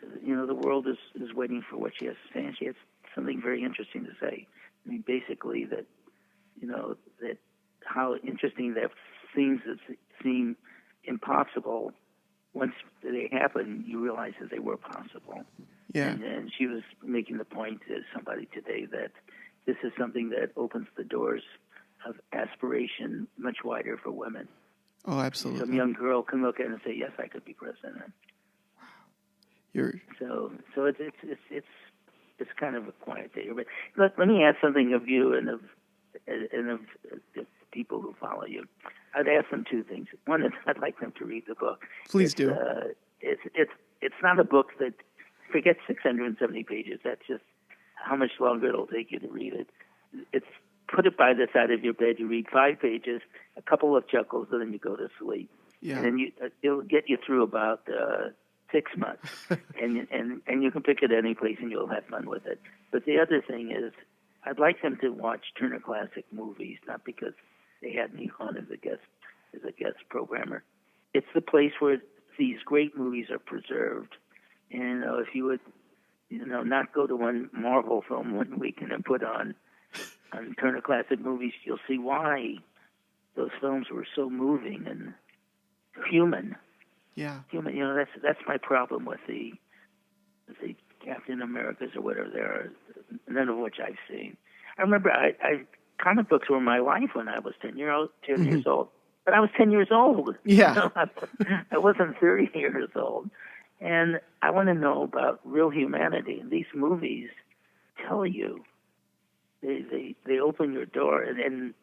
the world is waiting for what she has to say, and she has something very interesting to say. I mean, basically that how interesting that things that seem impossible, once they happen, you realize that they were possible. Yeah. And she was making the point to somebody today that this is something that opens the doors of aspiration much wider for women. Oh, absolutely. Some young girl can look at it and say, "Yes, I could be president." Wow. So it's kind of a quiet day. But let me ask something of you and of the people who follow you. I'd ask them two things. One is I'd like them to read the book. Please do. It's not a book that, forget 670 pages. That's just how much longer it'll take you to read it. It's put it by the side of your bed. You read 5 pages, a couple of chuckles, and then you go to sleep. Yeah. And then it'll get you through about 6 months, and you can pick it any place, and you'll have fun with it. But the other thing is, I'd like them to watch Turner Classic Movies, not because they had me on as a guest programmer. It's the place where these great movies are preserved. And if you would, not go to one Marvel film one week and then put on Turner Classic Movies, you'll see why those films were so moving and human. Yeah. Human. That's my problem with the Captain Americas or whatever there are, none of which I've seen. I remember comic books were my life when I was 10 years old. But I was 10 years old. Yeah. I wasn't 30 years old. And I want to know about real humanity. And these movies tell you. They open your door, and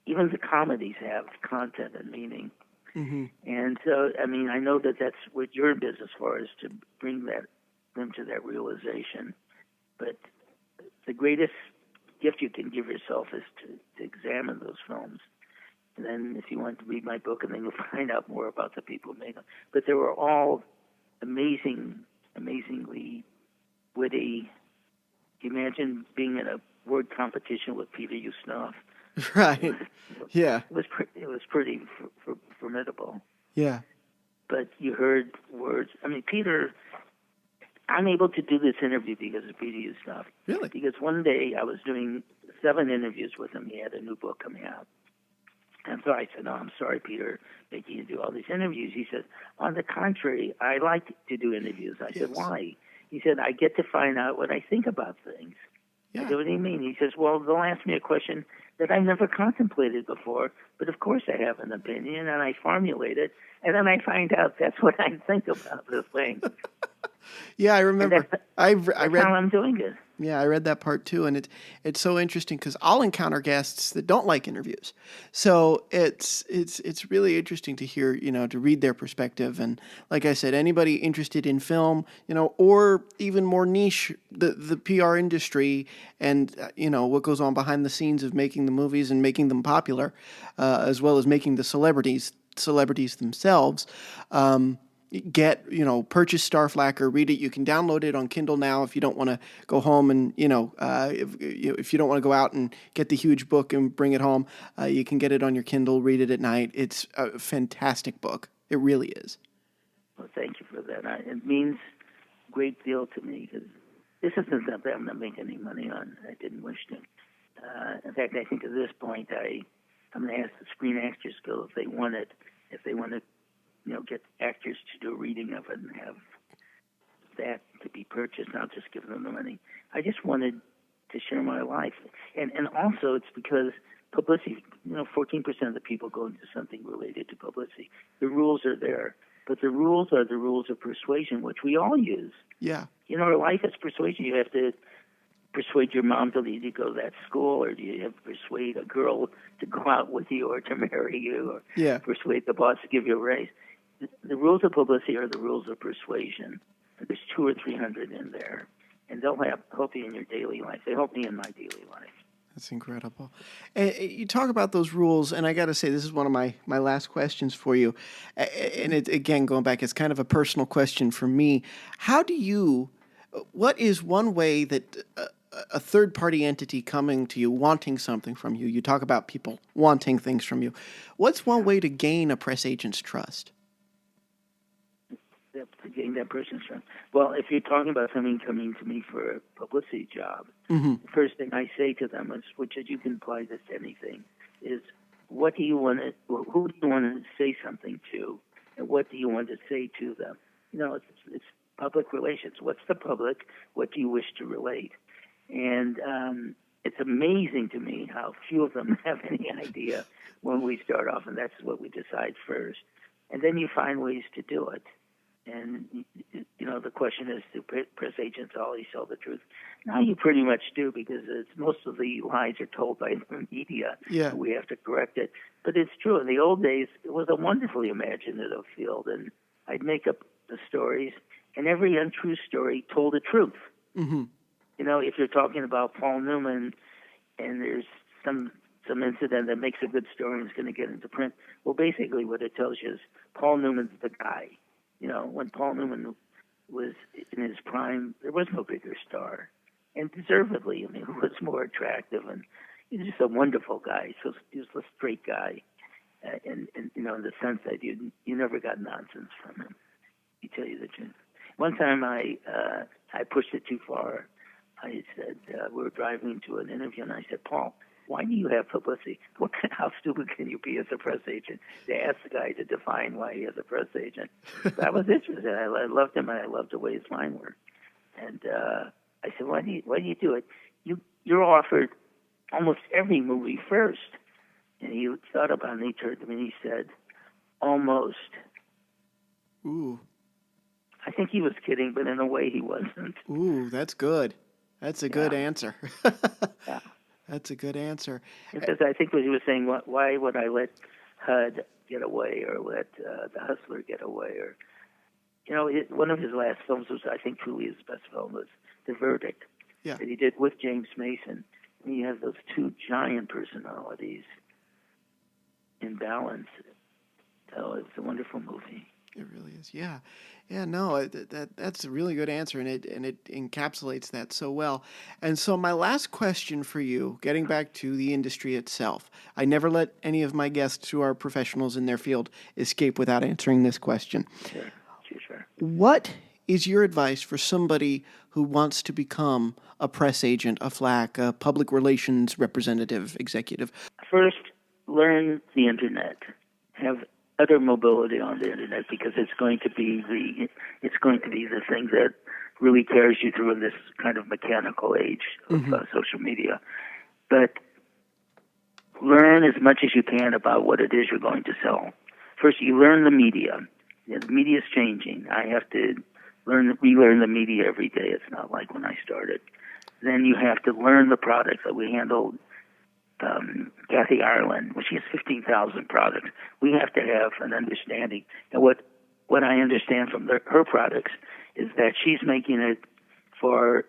even the comedies have content and meaning. Mm-hmm. And so, I mean, I know that that's what you're in business for, is to bring them to that realization. But the greatest gift you can give yourself is to examine those films. And then if you want to read my book, and then you'll find out more about the people who made them. But they were all amazingly witty. Can you imagine being in a word competition with Peter Ustinov? Right. Yeah. It was pretty formidable. Yeah. But you heard words. I mean, Peter, I'm able to do this interview because of Peter Ustinov. Really? Because one day I was doing 7 interviews with him. He had a new book coming out. And so I said, "No, I'm sorry, Peter, making you do all these interviews." He said, "On the contrary, I like to do interviews." I said, "Why?" He said, "I get to find out what I think about things." Yeah. I said, "What do you mean?" He says, "Well, they'll ask me a question that I've never contemplated before, but of course I have an opinion, and I formulate it, and then I find out that's what I think about the thing." Yeah, I remember. I read how I'm doing it. Yeah, I read that part too, and it's so interesting because I'll encounter guests that don't like interviews, so it's really interesting to hear, to read their perspective. And like I said, anybody interested in film, or even more niche, the PR industry, and what goes on behind the scenes of making the movies and making them popular, as well as making the celebrities themselves. Purchase Starflacker, read it. You can download it on Kindle now if you don't want to go home and, if you don't want to go out and get the huge book and bring it home, you can get it on your Kindle, read it at night. It's a fantastic book. It really is. Well, thank you for that. It means a great deal to me, because this isn't something I'm not making any money on. I didn't wish to. In fact, I think at this point I'm going to ask the Screen Actors Guild if they want to get actors to do a reading of it and have that to be purchased, not just give them the money. I just wanted to share my life. And also it's because publicity, 14% of the people go into something related to publicity. The rules are there, but the rules are the rules of persuasion, which we all use. Yeah. Our life is persuasion. You have to persuade your mom to leave you to go to that school, or do you have to persuade a girl to go out with you or to marry you, or persuade the boss to give you a raise? The rules of publicity are the rules of persuasion. There's 200 or 300 in there, and they'll help you in your daily life. They help me in my daily life. That's incredible. You talk about those rules, and I got to say, this is one of my last questions for you. And again, going back, it's kind of a personal question for me. What is one way that a third-party entity coming to you, wanting something from you, you talk about people wanting things from you, what's one way to gain a press agent's trust? To gain that person's trust. Well, if you're talking about something coming to me for a publicity job, mm-hmm. the first thing I say to them is, which you can apply this to anything, is who do you want to say something to, and what do you want to say to them? It's public relations. What's the public? What do you wish to relate? And it's amazing to me how few of them have any idea when we start off, and that's what we decide first. And then you find ways to do it. And, the question is, do press agents always tell the truth? Now you pretty much do, because most of the lies are told by the media. Yeah. We have to correct it. But it's true. In the old days, it was a wonderfully imaginative field, and I'd make up the stories, and every untrue story told the truth. Mm-hmm. If you're talking about Paul Newman, and there's some incident that makes a good story and is going to get into print, well, basically what it tells you is Paul Newman's the guy. When Paul Newman was in his prime, there was no bigger star. And deservedly, who was more attractive? And he was just a wonderful guy. So he was a straight guy. In the sense that you never got nonsense from him. To tell you the truth. One time I pushed it too far. I said, we were driving to an interview, and I said, Paul, why do you have publicity? How stupid can you be as a press agent? They asked the guy to define why he is a press agent. But I was interested. I loved him, and I loved the way his mind worked. And I said, why do you do it? You're offered almost every movie first. And he thought about it, and he turned to me and he said, almost. Ooh. I think he was kidding, but in a way he wasn't. Ooh, that's good. That's a good answer. Yeah. That's a good answer. Because I think what he was saying, why would I let HUD get away or let The Hustler get away? Or, one of his last films was, I think, truly his best film was The Verdict that he did with James Mason. And you have those two giant personalities in balance. So it's a wonderful movie. It really is. Yeah. Yeah, no, that's a really good answer, and it encapsulates that so well. And so my last question for you, getting back to the industry itself, I never let any of my guests who are professionals in their field escape without answering this question. Sure. What is your advice for somebody who wants to become a press agent, a flack, a public relations representative, executive? First, learn the internet. Have utter mobility on the internet, because it's going to be the thing that really carries you through in this kind of mechanical age of social media. But learn as much as you can about what it is you're going to sell. First, you learn the media. The media is changing. I have to relearn the media every day. It's not like when I started. Then you have to learn the products that we handled. Kathy Ireland, when she has 15,000 products, we have to have an understanding. And what I understand from her products is that she's making it for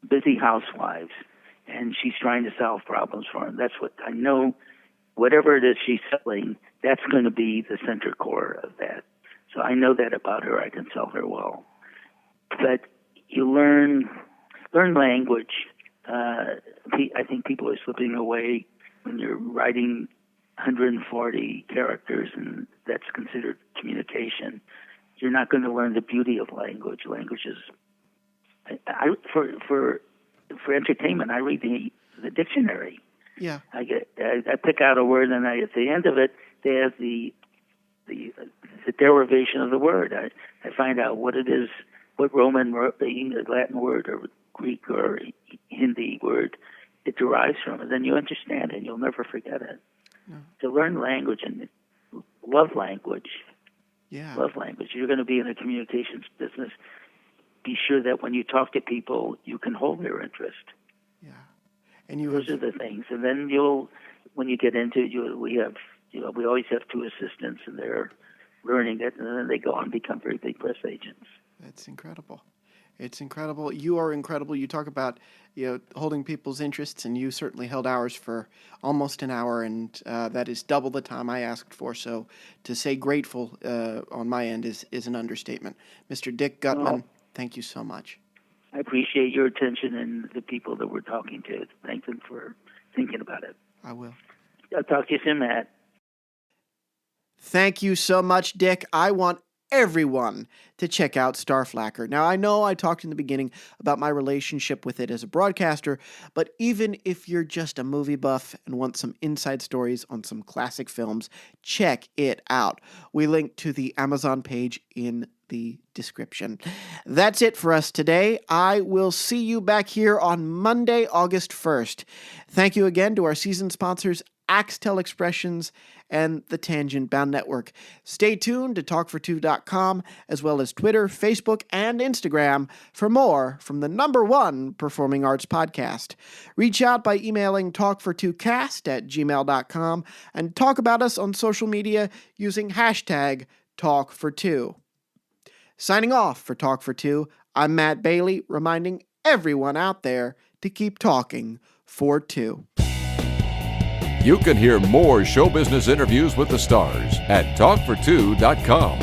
busy housewives, and she's trying to solve problems for them. That's what I know. Whatever it is she's selling, that's going to be the center core of that. So I know that about her. I can sell her well. But you learn language. I think people are slipping away when you're writing 140 characters, and that's considered communication. You're not going to learn the beauty of language. Language is, for entertainment, I read the dictionary. Yeah. I pick out a word, and at the end of it, they have the derivation of the word. I find out what it is, what Roman, Latin word, or Greek or Hindi word it derives from, and then you understand it. You'll never forget it. No. To learn language and love language. Yeah. Love language. You're going to be in a communications business. Be sure that when you talk to people, you can hold their interest. Yeah. And those are the things. And then when you get into it, we always have two assistants, and they're learning it, and then they go on and become very big press agents. That's incredible. It's incredible. You are incredible. You talk about holding people's interests, and you certainly held ours for almost an hour, and that is double the time I asked for. So to say grateful on my end is an understatement. Mr. Dick Guttman, thank you so much. I appreciate your attention and the people that we're talking to. Thank them for thinking about it. I will. I'll talk to you soon, Matt. Thank you so much, Dick. I want everyone to check out Starflacker. Now, I know I talked in the beginning about my relationship with it as a broadcaster, but even if you're just a movie buff and want some inside stories on some classic films, check it out. We link to the Amazon page in the description. That's it for us today. I will see you back here on Monday, August 1st. Thank you again to our season sponsors, Axtel Expressions and the Tangent Bound Network. Stay tuned to talkfor2.com, as well as Twitter, Facebook, and Instagram for more from the #1 performing arts podcast. Reach out by emailing talkfor2cast@gmail.com and talk about us on social media using hashtag #talkfor2. Signing off for Talk for Two, I'm Matt Bailey, reminding everyone out there to keep talking for two. You can hear more show business interviews with the stars at talkfor2.com.